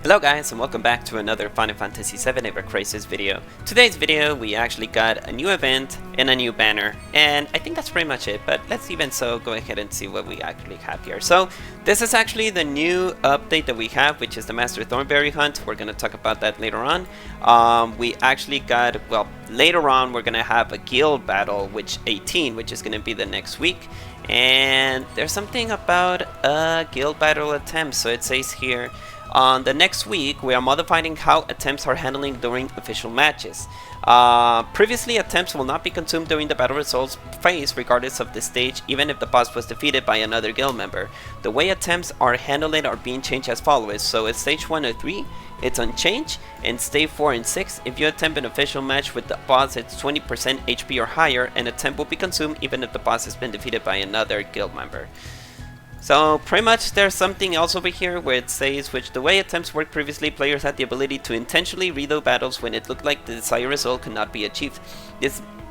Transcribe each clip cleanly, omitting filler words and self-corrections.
Hello guys, and welcome back to another Final Fantasy VII Ever Crisis video. Today's video we actually got a new event and a new banner, and I think that's pretty much it, but let's even so go ahead and see what we actually have here. So this is actually the new update that we have, which is the Master Thornberry hunt. We're going to talk about that later on. We actually got, well, later on we're going to have a guild battle, which 18, which is going to be the next week. And there's something about a guild battle attempt, so it says here, on the next week, we are modifying how attempts are handling during official matches. Previously, attempts will not be consumed during the battle results phase regardless of the stage, even if the boss was defeated by another guild member. The way attempts are handled are being changed as follows. So at stage 1 or 3, it's unchanged, and stage 4 and 6, if you attempt an official match with the boss at 20% HP or higher, an attempt will be consumed even if the boss has been defeated by another guild member. So pretty much there's something else over here where it says, which the way attempts worked previously, players had the ability to intentionally reload battles when it looked like the desired result could not be achieved.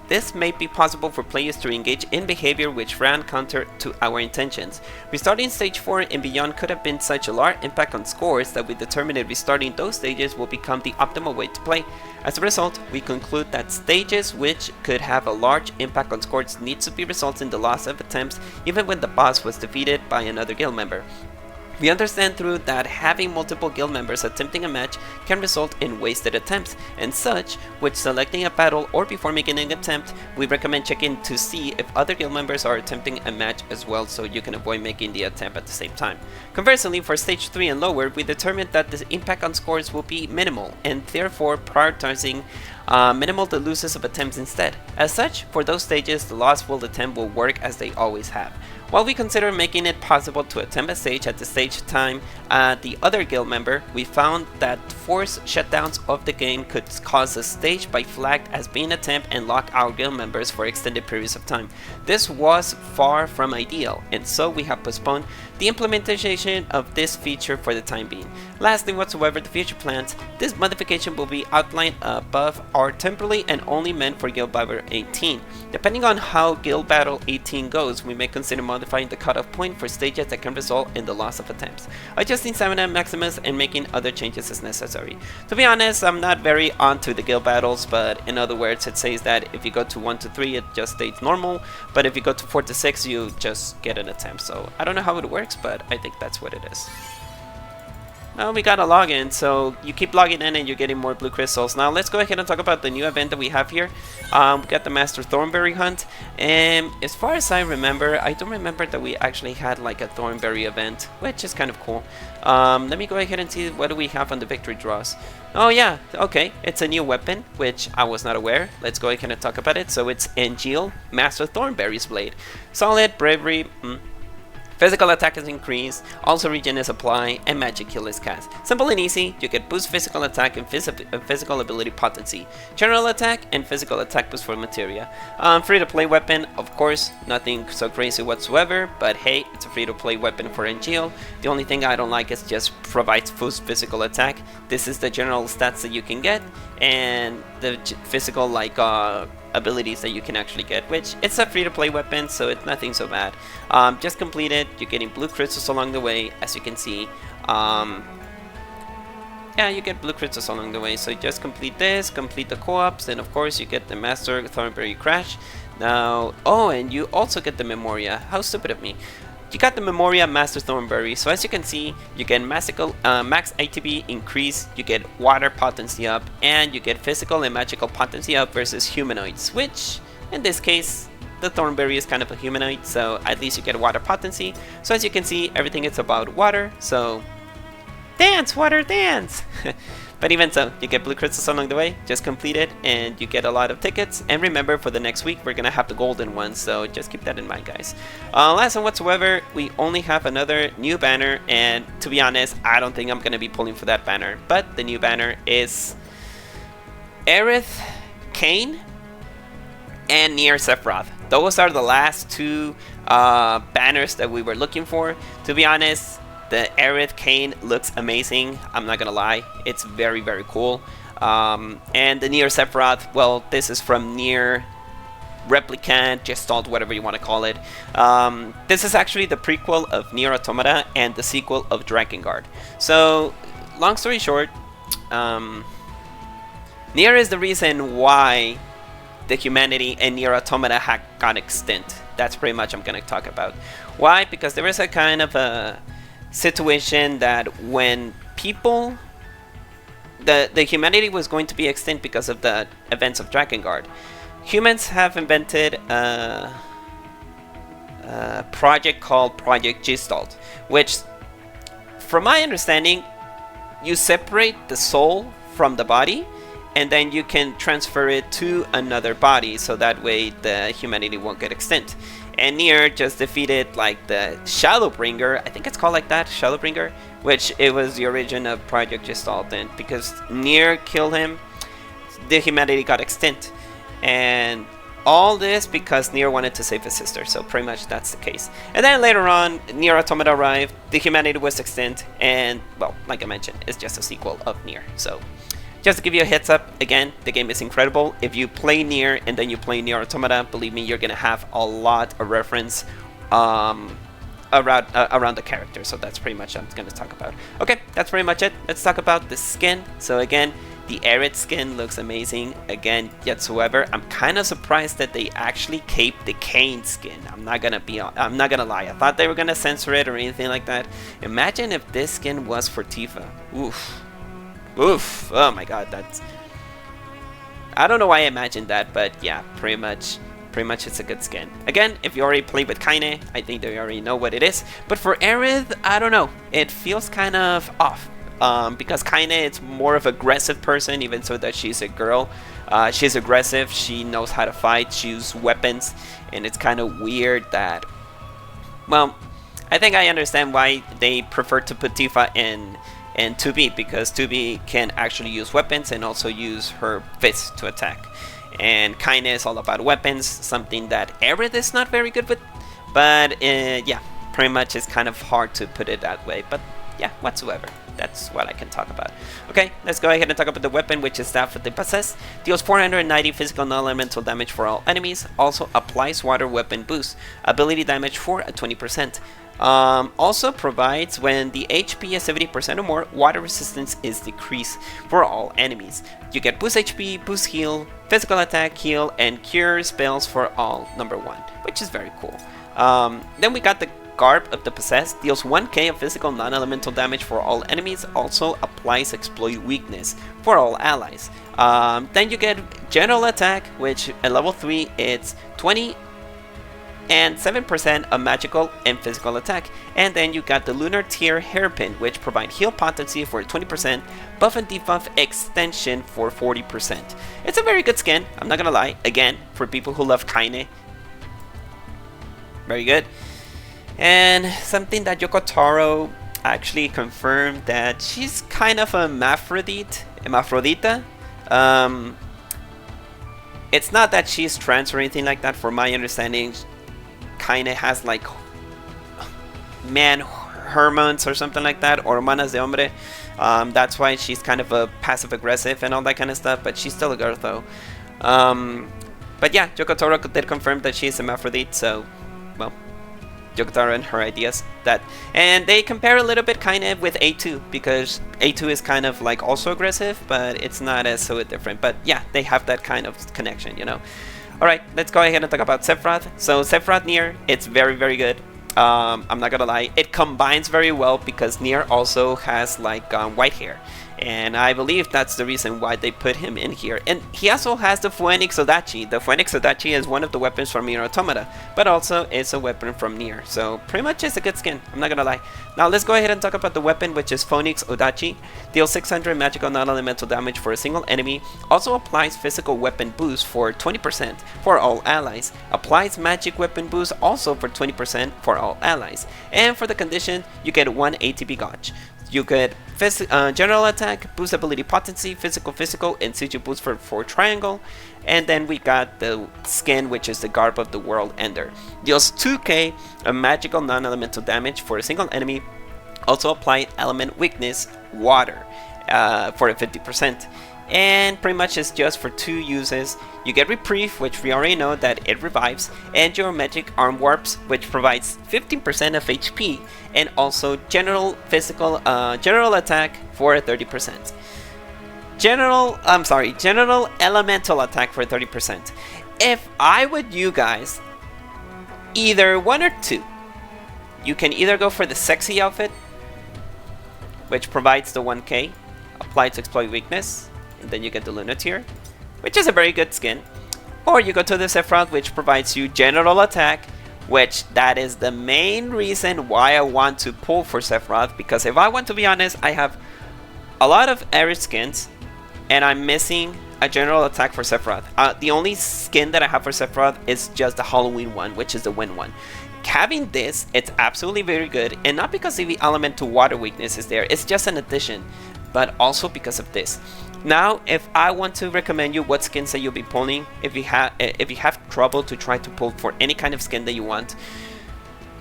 This may be possible for players to engage in behavior which ran counter to our intentions. Restarting stage 4 and beyond could have been such a large impact on scores that we determined that restarting those stages will become the optimal way to play. As a result, we conclude that stages which could have a large impact on scores needs to be results in the loss of attempts even when the boss was defeated by another guild member. We understand through that having multiple guild members attempting a match can result in wasted attempts, and such, which selecting a battle or before making an attempt, we recommend checking to see if other guild members are attempting a match as well, so you can avoid making the attempt at the same time. Conversely, for stage 3 and lower, we determined that the impact on scores will be minimal, and therefore prioritizing minimal the losses of attempts instead. As such, for those stages, the loss will attempt will work as they always have. While we consider making it possible to attempt a stage at the stage time the other guild member, we found that forced shutdowns of the game could cause a stage by flagged as being attempt and lock our guild members for extended periods of time. This was far from ideal, and so we have postponed the implementation of this feature for the time being. Lastly, whatsoever the future plans, this modification will be outlined above are temporarily and only meant for Guild Battle 18. Depending on how Guild Battle 18 goes, we may consider modifying the cutoff point for stages that can result in the loss of attempts, adjusting stamina maximus, and making other changes as necessary. To be honest, I'm not very onto the guild battles, but in other words, it says that if you go to 1 to 3, it just stays normal, but if you go to 4 to 6, you just get an attempt. So I don't know how it works, but I think that's what it is. Now we got a login, so you keep logging in and you're getting more blue crystals. Now let's go ahead and talk about the new event that we have here. We got the Master Thornberry hunt, and as far as I remember, I don't remember that we actually had like a Thornberry event, which is kind of cool. Let me go ahead and see what do we have on the victory draws. Oh yeah, okay, it's a new weapon, which I was not aware. Let's go ahead and talk about it. So it's Angeal, Master Thornberry's blade. Solid, bravery, physical attack is increased, also regen is applied, and magic kill is cast. Simple and easy, you get boost physical attack and physical ability potency, general attack, and physical attack boost for materia. Free to play weapon, of course, nothing so crazy whatsoever, but hey, it's a free to play weapon for Angeal. The only thing I don't like is just provides boost physical attack. This is the general stats that you can get, and the physical like abilities that you can actually get, which it's a free to play weapon, so it's nothing so bad. Just complete it, you're getting blue crystals along the way, as you can see. Yeah, you get blue crystals along the way, so you just complete this, complete the co-ops, and of course you get the Master Thornberry Crash. Now, oh, and you also get the Memoria. How stupid of me. You got the Memoria Master Thornberry, so as you can see, you get max ATB increase, you get water potency up, and you get physical and magical potency up versus humanoids, which, in this case, the Thornberry is kind of a humanoid, so at least you get water potency. So as you can see, everything is about water, so dance, water, dance! But even so, you get blue crystals along the way, just complete it, and you get a lot of tickets. And remember, for the next week, we're gonna have the golden one, so just keep that in mind, guys. Last and whatsoever, we only have another new banner, and to be honest, I don't think I'm gonna be pulling for that banner. But the new banner is Aerith, Kain, and NieR Sephiroth. Those are the last two banners that we were looking for. To be honest, the Aerith Kain looks amazing, I'm not gonna lie, it's very very cool. And the NieR Sephiroth, well, this is from NieR Replicant, Gestalt, whatever you want to call it. This is actually the prequel of NieR Automata and the sequel of Drakengard. So long story short, NieR is the reason why the humanity in NieR Automata got extinct. That's pretty much I'm going to talk about. Why? Because there was a kind of a situation that when people... The humanity was going to be extinct because of the events of Drakengard. Humans have invented a project called Project Gestalt, which, from my understanding, you separate the soul from the body, and then you can transfer it to another body, so that way the humanity won't get extinct. And NieR just defeated like the Shadowbringer, I think it's called like that, Shadowbringer, which it was the origin of Project Gestalt, and because NieR killed him, the humanity got extinct. And all this because NieR wanted to save his sister, so pretty much that's the case. And then later on, NieR Automata arrived, the humanity was extinct, and well, like I mentioned, it's just a sequel of NieR. So just to give you a heads up, again, the game is incredible. If you play NieR and then you play NieR Automata, believe me, you're gonna have a lot of reference around the character. So that's pretty much what I'm gonna talk about. Okay, that's pretty much it. Let's talk about the skin. So again, the Aerith skin looks amazing. Again, whatsoever, I'm kind of surprised that they actually kept the Kain skin. I'm not gonna lie. I thought they were gonna censor it or anything like that. Imagine if this skin was for Tifa. Oof. Oof. Oh my god, that's... I don't know why I imagined that, but yeah, pretty much it's a good skin. Again, if you already played with Kaine, I think they already know what it is. But for Aerith, I don't know. It feels kind of off. Because Kaine, it's more of an aggressive person, even so that she's a girl. She's aggressive, she knows how to fight, she uses weapons, and it's kind of weird that... Well, I think I understand why they prefer to put Tifa in 2B, because 2B can actually use weapons and also use her fists to attack. And Kaine is all about weapons, something that Aerith is not very good with. But yeah, pretty much it's kind of hard to put it that way. But yeah, whatsoever. That's what I can talk about. Okay, let's go ahead and talk about the weapon, which is Staff of the Possessed. Deals 490 physical non-elemental damage for all enemies. Also applies water weapon boost. Ability damage for 20%. Also provides when the HP is 70% or more, water resistance is decreased for all enemies. You get boost HP, boost heal, physical attack, heal, and cure spells for all number 1, which is very cool. Then we got the Garb of the Possessed, deals 1k of physical non-elemental damage for all enemies, also applies exploit weakness for all allies. Then you get General Attack, which at level 3 it's 20 and 7% of magical and physical attack. And then you got the Lunar Tier Hairpin, which provide heal potency for 20%, buff and debuff extension for 40%. It's a very good skin, I'm not gonna lie. Again, for people who love Kaine, very good. And something that Yoko Taro actually confirmed that she's kind of a hermaphrodita. It's not that she's trans or anything like that. For my understanding, Kaine has like man hormones or something like that, hormonas de hombre. That's why she's kind of a passive aggressive and all that kind of stuff. But she's still a girl though. But yeah, Yoko Taro did confirm that she's a hermaphrodite. So, well, Yoko Taro and her ideas and they compare a little bit kind of with A2, because A2 is kind of like also aggressive, but it's not as so different. But yeah, they have that kind of connection, you know. Alright, let's go ahead and talk about Sephiroth. So Sephiroth NieR, it's very, very good. I'm not gonna lie, it combines very well because NieR also has like white hair. And I believe that's the reason why they put him in here. And he also has the Phoenix Odachi. The Phoenix Odachi is one of the weapons from NieR Automata, but also it's a weapon from NieR. So pretty much it's a good skin, I'm not gonna lie. Now let's go ahead and talk about the weapon, which is Phoenix Odachi. Deals 600 magical non-elemental damage for a single enemy. Also applies physical weapon boost for 20% for all allies. Applies magic weapon boost also for 20% for all allies. And for the condition, you get 1 ATB gauge. You get general attack, boost ability potency, physical, and siege boost for 4 triangle. And then we got the skin, which is the Garb of the World Ender. Deals 2k of magical non-elemental damage for a single enemy. Also apply element weakness, water, for a 50%. and pretty much it's just for 2 uses. You get Reprieve, which we already know that it revives, and your Magic Arm Warps, which provides 15% of HP, and also general attack for 30%. General elemental attack for 30%. If I would you guys, either 1 or 2, you can either go for the sexy outfit, which provides the 1k, apply to exploit weakness, and then you get the Lunateer, which is a very good skin. Or you go to the Sephiroth, which provides you general attack, which that is the main reason why I want to pull for Sephiroth, because if I want to be honest, I have a lot of Aerith skins, and I'm missing a general attack for Sephiroth. The only skin that I have for Sephiroth is just the Halloween one, which is the Wind one. Having this, it's absolutely very good, and not because of the elemental water weakness is there, it's just an addition, but also because of this. Now, if I want to recommend you what skins that you'll be pulling, if you have trouble to try to pull for any kind of skin that you want,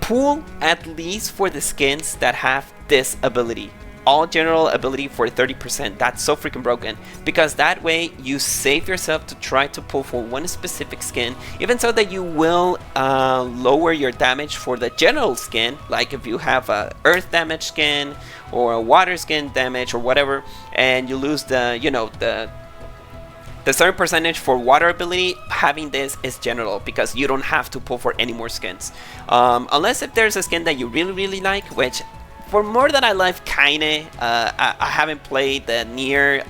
pull at least for the skins that have this ability. All general ability for 30%. That's so freaking broken, because that way you save yourself to try to pull for one specific skin, even so that you will lower your damage for the general skin. Like if you have a earth damage skin or a water skin damage or whatever, and you lose the the certain percentage for water ability, having this is general, because you don't have to pull for any more skins, unless if there's a skin that you really like, which for more than I like, kinda, I haven't played the NieR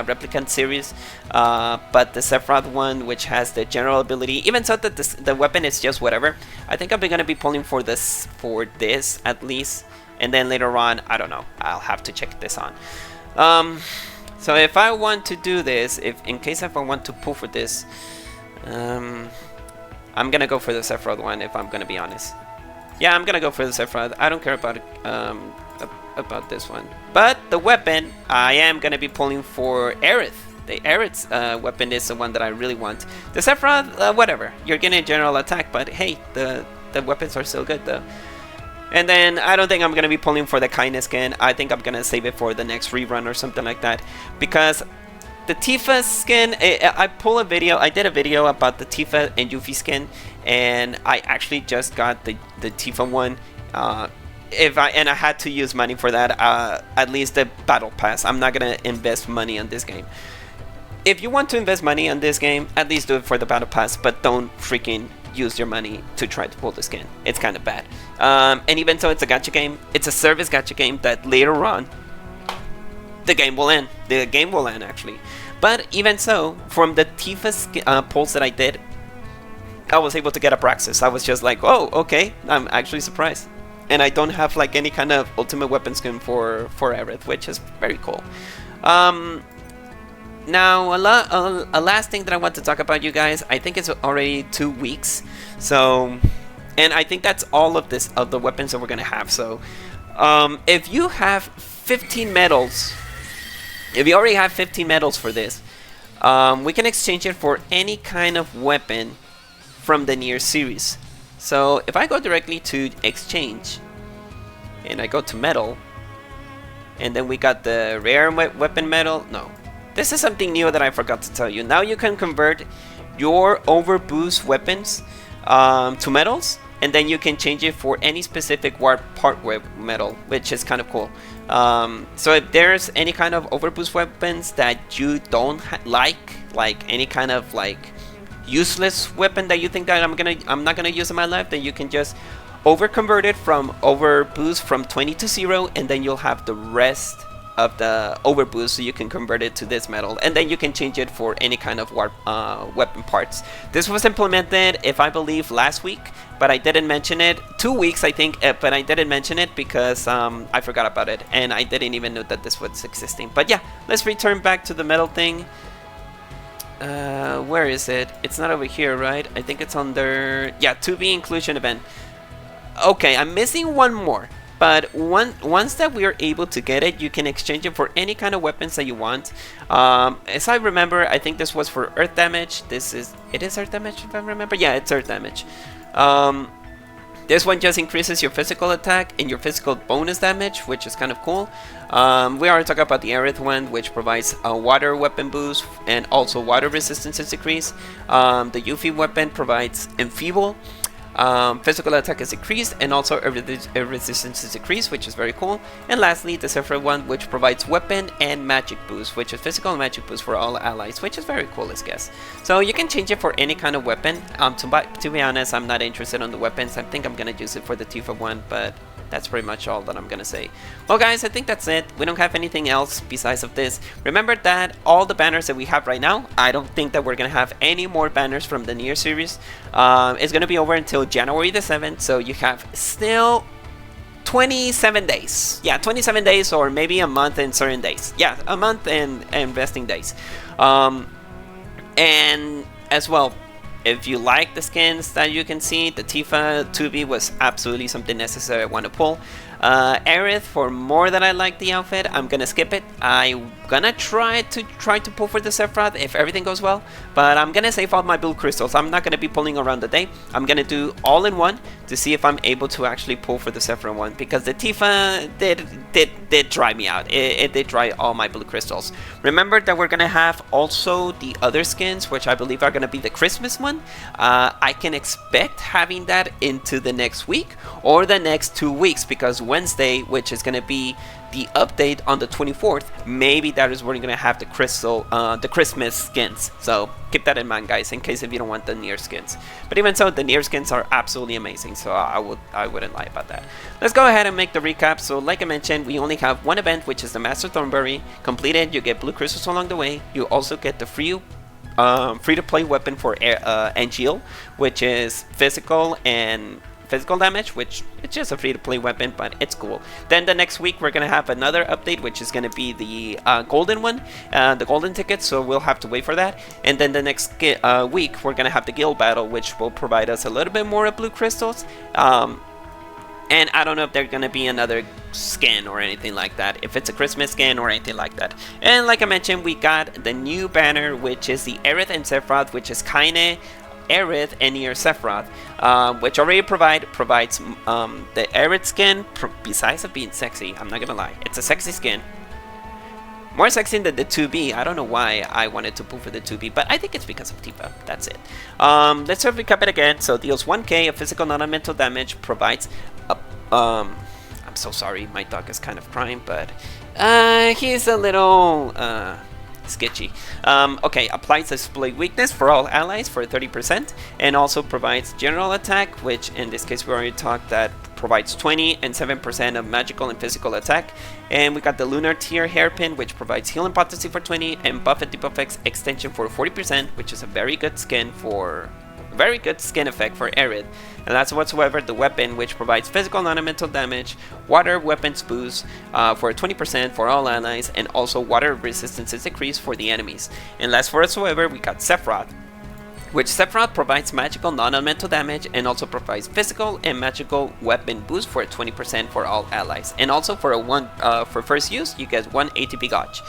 Replicant series, but the Sephiroth one, which has the general ability, even so that the weapon is just whatever, I think I'm gonna be pulling for this at least, and then later on, I don't know, I'll have to check this on. So if I want to do this, if I want to pull for this, I'm gonna go for the Sephiroth one, if I'm gonna be honest. Yeah, I'm gonna go for the Sephiroth. I don't care about this one. But the weapon, I am gonna be pulling for Aerith. The Aerith's weapon is the one that I really want. The Sephiroth, whatever. You're getting a general attack, but hey, the weapons are still good though. And then I don't think I'm gonna be pulling for the Kindness skin. I think I'm gonna save it for the next rerun or something like that, because the Tifa skin, I did a video about the Tifa and Yuffie skin, and I actually just got the Tifa one. I had to use money for that, at least the battle pass. I'm not gonna invest money on this game. If you want to invest money on this game, at least do it for the battle pass, but don't freaking use your money to try to pull the skin. It's kind of bad. And even though it's a gacha game, it's a service gacha game that later on the game will end. The game will end actually. But even so, from the Tifa pulls that I did, I was able to get Abraxas. I was just like, oh, okay, I'm actually surprised. And I don't have like any kind of ultimate weapon skin for Aerith, which is very cool. Now, a last thing that I want to talk about, you guys, I think it's already 2 weeks. So, and I think that's all of the weapons that we're gonna have. So, if you have 15 medals, if you already have 15 medals for this, we can exchange it for any kind of weapon from the NieR series. So if I go directly to exchange, and I go to medal, and then we got the rare weapon medal. No, this is something new that I forgot to tell you. Now you can convert your overboost weapons to medals, and then you can change it for any specific part medal, which is kind of cool. So if there's any kind of overboost weapons that you don't like any kind of like useless weapon that you think that I'm not gonna use in my life, then you can just overconvert it from overboost from 20 to 0, and then you'll have the rest of the overboost, so you can convert it to this medal, and then you can change it for any kind of weapon parts. This was implemented, if I believe, last week, but I didn't mention it. 2 weeks, I think, but I didn't mention it because I forgot about it, and I didn't even know that this was existing. But yeah, let's return back to the medal thing. Where is it? It's not over here, right? I think it's under, yeah, 2B inclusion event. Okay, I'm missing one more. But once that we are able to get it, you can exchange it for any kind of weapons that you want. As I remember, I think this was for earth damage. It is earth damage if I remember. Yeah, it's earth damage. This one just increases your physical attack and your physical bonus damage, which is kind of cool. We already talked about the Aerith one, which provides a water weapon boost and also water resistance is decreased. The Yuffie weapon provides enfeeble. Physical attack is increased and also air resistance is decreased, which is very cool. And lastly, the Sephiroth one, which provides weapon and magic boost, which is physical and magic boost for all allies, which is very cool, I guess. So you can change it for any kind of weapon. To be honest, I'm not interested in the weapons. I think I'm gonna use it for the Tifa one, but that's pretty much all that I'm gonna say. Well guys, I think that's it. We don't have anything else besides of this. Remember that all the banners that we have right now, I don't think that we're gonna have any more banners from the NieR series. It's gonna be over until January the 7th, so you have still 27 days. Yeah, 27 days, or maybe a month in certain days. Yeah, a month in investing days. And as well, if you like the skins that you can see, the Tifa 2B was absolutely something necessary I want to pull. Aerith, for more that I like the outfit, I'm gonna skip it. I'm gonna try to pull for the Sephiroth if everything goes well, but I'm gonna save all my blue crystals. I'm not gonna be pulling around the day. I'm gonna do all in one to see if I'm able to actually pull for the Sephiroth one, because the Tifa did dry me out. It did dry all my blue crystals. Remember that we're gonna have also the other skins, which I believe are gonna be the Christmas one. I can expect having that into the next week or the next 2 weeks, because Wednesday, which is going to be the update on the 24th, maybe that is where we're going to have the Christmas skins. So keep that in mind, guys, in case if you don't want the NieR skins. But even so, the NieR skins are absolutely amazing, so I wouldn't lie about that. Let's go ahead and make the recap. So like I mentioned, we only have one event, which is the Master Tonberry. Completed, you get blue crystals along the way. You also get the free to play weapon for Angeal, which is physical damage, which it's just a free to play weapon, but it's cool. Then the next week we're gonna have another update, which is gonna be the golden one, the golden ticket, so we'll have to wait for that. And then the next week we're gonna have the guild battle, which will provide us a little bit more of blue crystals. And I don't know if there's gonna be another skin or anything like that, if it's a Christmas skin or anything like that. And like I mentioned, we got the new banner, which is the Aerith and Sephiroth, which is kinda Aerith and NieR Sephiroth, which already provides the Aerith skin. Besides of being sexy, I'm not gonna lie, it's a sexy skin, more sexy than the 2B. I don't know why I wanted to pull for the 2B, but I think it's because of Tifa. That's it. Let's recap it again. So deals 1k of physical non-elemental damage, provides a, I'm so sorry, my dog is kind of crying, but he's a little sketchy. Okay, applies display weakness for all allies for 30%, and also provides general attack, which in this case we already talked that provides 20 and 7% of magical and physical attack. And we got the Lunar Tier Hairpin, which provides healing potency for 20 and buff and debuff X extension for 40%, which is a very good skin effect for Aerith. And last whatsoever, the weapon, which provides physical non-elemental damage, water weapons boost for 20% for all allies, and also water resistance is decreased for the enemies. And last whatsoever, we got Sephiroth, which Sephiroth provides magical non-elemental damage and also provides physical and magical weapon boost for 20% for all allies. And also for for first use, you get 1 ATB gauge.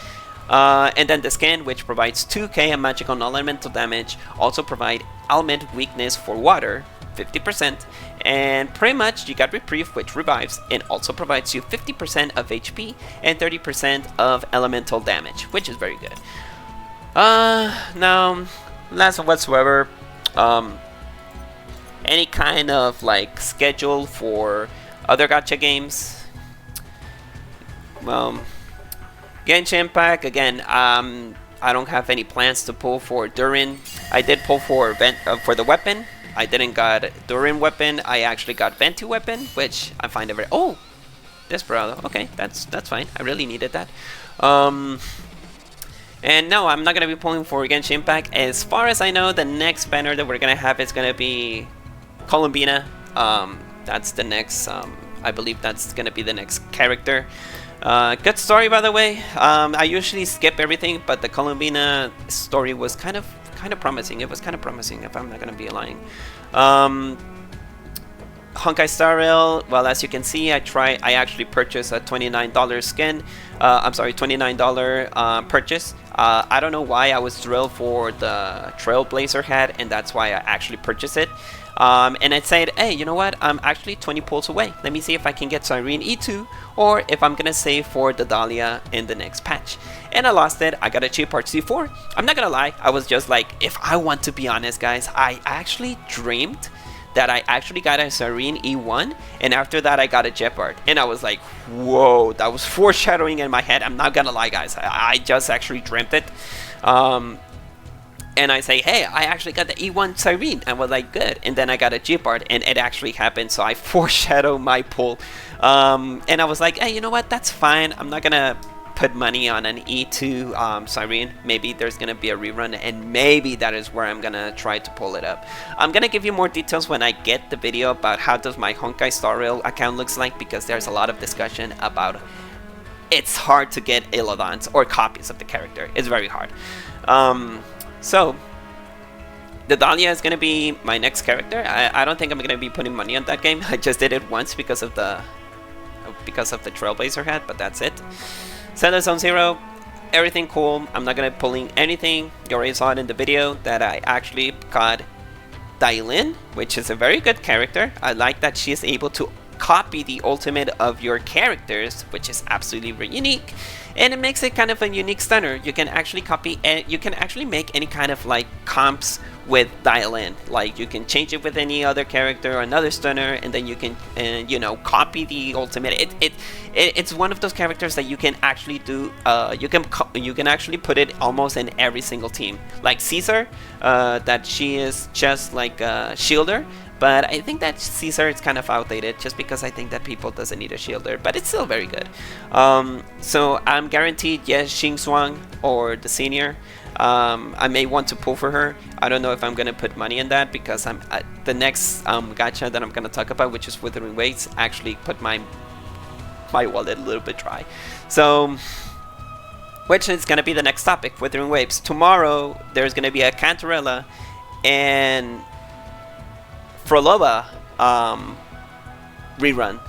And then the skin, which provides 2k of magical non-elemental damage, also provide element weakness for water, 50%, and pretty much you got reprieve, which revives and also provides you 50% of HP and 30% of elemental damage, which is very good. Now, last whatsoever, any kind of like schedule for other gacha games, well, Genshin Impact, again, I don't have any plans to pull for Durin. I did pull for the weapon. I didn't got Durin weapon. I actually got Venti weapon, which I find a very... Oh! Desperado. Okay, that's fine. I really needed that. And no, I'm not going to be pulling for Genshin Impact. As far as I know, the next banner that we're going to have is going to be Columbina. That's the next... I believe that's going to be the next character. Good story, by the way. I usually skip everything, but the Columbina story was kind of promising. It was kind of promising, if I'm not gonna be lying. Honkai Star Rail. Well, as you can see, I actually purchased a $29 skin. I'm sorry, $29 purchase. I don't know why I was thrilled for the Trailblazer hat, and that's why I actually purchased it. And I said, hey, you know what? I'm actually 20 pulls away. Let me see if I can get Cyrene E2 or if I'm gonna save for the Dahlia in the next patch. And I lost it. I got a cheap part C4. I'm not gonna lie. I was just like, if I want to be honest, guys, I actually dreamed that I actually got a Cyrene E1, and after that I got a Jeopard, and I was like, whoa, that was foreshadowing in my head. I'm not gonna lie, guys, I just actually dreamt it. And I say, hey, I actually got the E1 Cyrene, and was like, good. And then I got a Jeopard, and it actually happened, so I foreshadowed my pull. And I was like, hey, you know what, that's fine. I'm not gonna put money on an E2 Cyrene. Maybe there's gonna be a rerun, and maybe that is where I'm gonna try to pull it up. I'm gonna give you more details when I get the video about how does my Honkai Star Rail account looks like, because there's a lot of discussion about it's hard to get Illodons or copies of the character. It's very hard. So the Dahlia is gonna be my next character. I don't think I'm gonna be putting money on that game. I just did it once because of the Trailblazer hat, but that's it. Zelda Zone Zero, everything cool. I'm not gonna pulling anything. You already saw it in the video that I actually got Dailin, which is a very good character. I like that she is able to copy the ultimate of your characters, which is absolutely very unique, and it makes it kind of a unique stunner. You can actually copy, you can actually make any kind of like comps with Dailin. Like you can change it with any other character or another stunner, and then you can you know, copy the ultimate. It's one of those characters that you can actually do. You can actually put it almost in every single team. Like Caesar, that she is just like a shielder. But I think that Caesar is kind of outdated just because I think that people doesn't need a shielder, but it's still very good. So I'm guaranteed, yes, Xingzhuang or the senior. I may want to pull for her. I don't know if I'm going to put money in that because I'm the next gacha that I'm going to talk about, which is Withering Waves, actually put my wallet a little bit dry. So, which is going to be the next topic, Withering Waves. Tomorrow, there's going to be a Cantarella and Frolova rerun,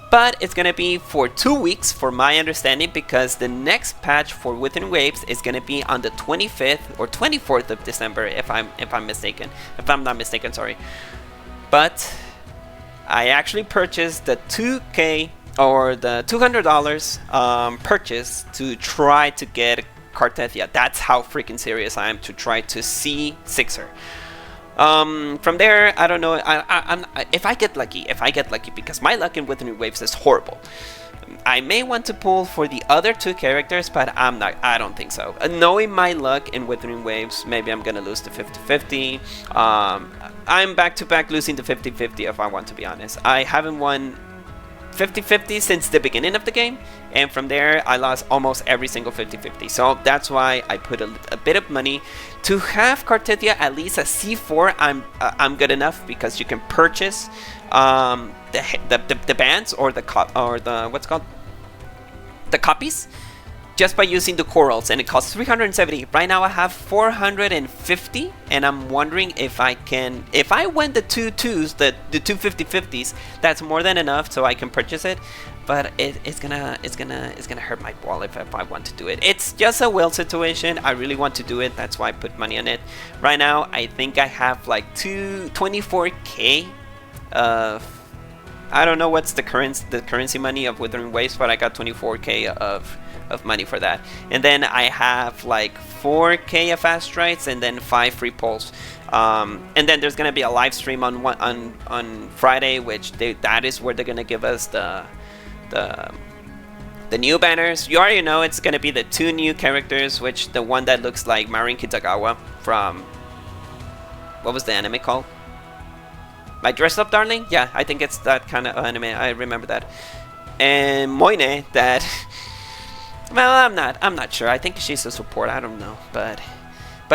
but it's gonna be for 2 weeks for my understanding, because the next patch for Withering Waves is gonna be on the 25th or 24th of December, if I'm not mistaken, sorry. But I actually purchased the 2K or the $200 purchase to try to get Cartethia. That's how freaking serious I am to try to see Sixer. From there, I don't know. If I get lucky, because my luck in Withering Waves is horrible. I may want to pull for the other two characters, but I don't think so. Knowing my luck in Withering Waves, maybe I'm gonna lose the 50-50. I'm back-to-back losing the 50-50 if I want to be honest. I haven't won 50-50 since the beginning of the game, and from there I lost almost every single 50-50. So that's why I put a bit of money to have Cartethia at least a C4. I'm good enough because you can purchase the bands or the what's called the copies just by using the corals, and it costs 370. Right now I have 450, and I'm wondering if I win the two 50-50s, that's more than enough so I can purchase it. But it's gonna hurt my wallet if I want to do it. It's just a will situation. I really want to do it. That's why I put money on it. Right now I think I have like 24k. I don't know what's the currency money of Withering Waves, but I got 24k of money for that. And then I have like 4k of fast rights and then 5 free pulls. And then there's gonna be a live stream on Friday, which that is where they're gonna give us the new banners. You already know it's gonna be the 2 new characters, which the one that looks like Marin Kitagawa from, what was the anime called? My Dressed Up Darling? Yeah, I think it's that kind of anime. I remember that. And Moine, that well, I'm not sure. I think she's a support. I don't know, but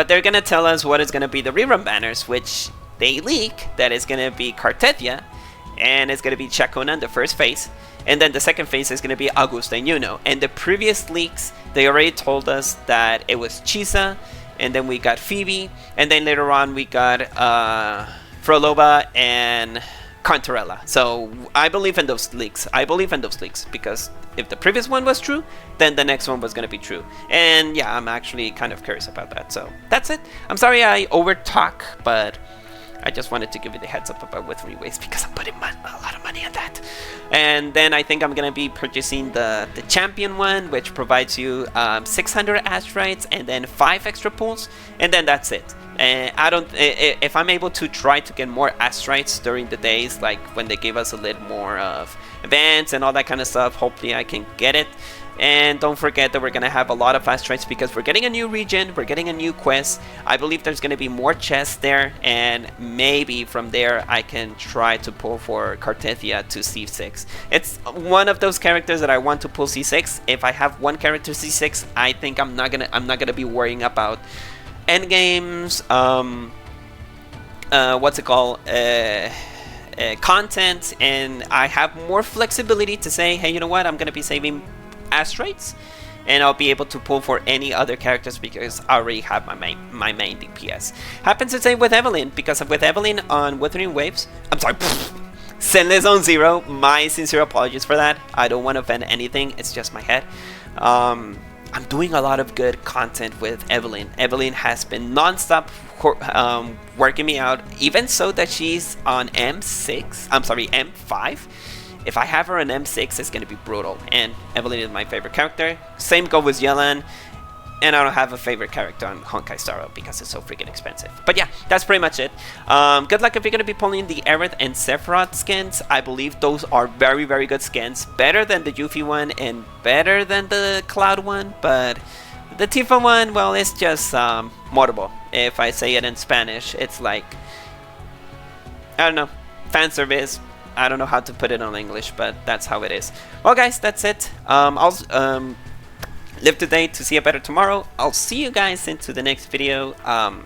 they're gonna tell us what is gonna be the rerun banners, which they leak that is gonna be Cartethia, and it's gonna be Chacona in the first phase, and then the second phase is gonna be Augusta and Yuno. And the previous leaks, they already told us that it was Chisa, and then we got Phoebe, and then later on we got Frolova and Cantarella. So I believe in those leaks. Because if the previous one was true, then the next one was going to be true. And yeah, I'm actually kind of curious about that. So that's it. I'm sorry I over talk, but I just wanted to give you the heads up about Withering Waves because I'm putting a lot of money on that. And then I think I'm gonna be purchasing the champion one, which provides you 600 asteroids and then 5 extra pulls, and then that's it. I don't. If I'm able to try to get more asteroids during the days, like when they give us a little more of events and all that kind of stuff, hopefully I can get it. And don't forget that we're gonna have a lot of asteroids because we're getting a new region, we're getting a new quest. I believe there's gonna be more chests there, and maybe from there I can try to pull for Cartethia to C6. It's one of those characters that I want to pull C6. If I have one character C6, I think I'm not gonna be worrying about endgames, what's it called, content, and I have more flexibility to say, hey, you know what, I'm gonna be saving asteroids, and I'll be able to pull for any other characters because I already have my main DPS. Happens the same with Evelyn, because with Evelyn on Withering Waves, I'm sorry, Zenless on 0, my sincere apologies for that. I don't want to offend anything, it's just my head. I'm doing a lot of good content with Evelyn. Evelyn has been non-stop working me out, even so that she's on M6, I'm sorry, M5. If I have her on M6, it's going to be brutal, and Evelyn is my favorite character. Same go with Yelan, and I don't have a favorite character on Honkai Star Rail because it's so freaking expensive. But yeah, that's pretty much it. Good luck if you're going to be pulling the Aerith and Sephiroth skins. I believe those are very, very good skins. Better than the Yuffie one and better than the Cloud one. But the Tifa one, well, it's just morbo. If I say it in Spanish, it's like, I don't know, fan service. I don't know how to put it on English, but that's how it is. Well, guys, that's it. I'll live today to see a better tomorrow. I'll see you guys into the next video. And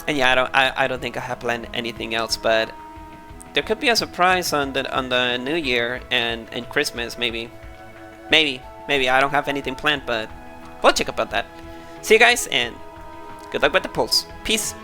yeah, I don't think I have planned anything else, but there could be a surprise on the New Year and Christmas, maybe. Maybe I don't have anything planned, but we'll check about that. See you guys, and good luck with the pulls. Peace.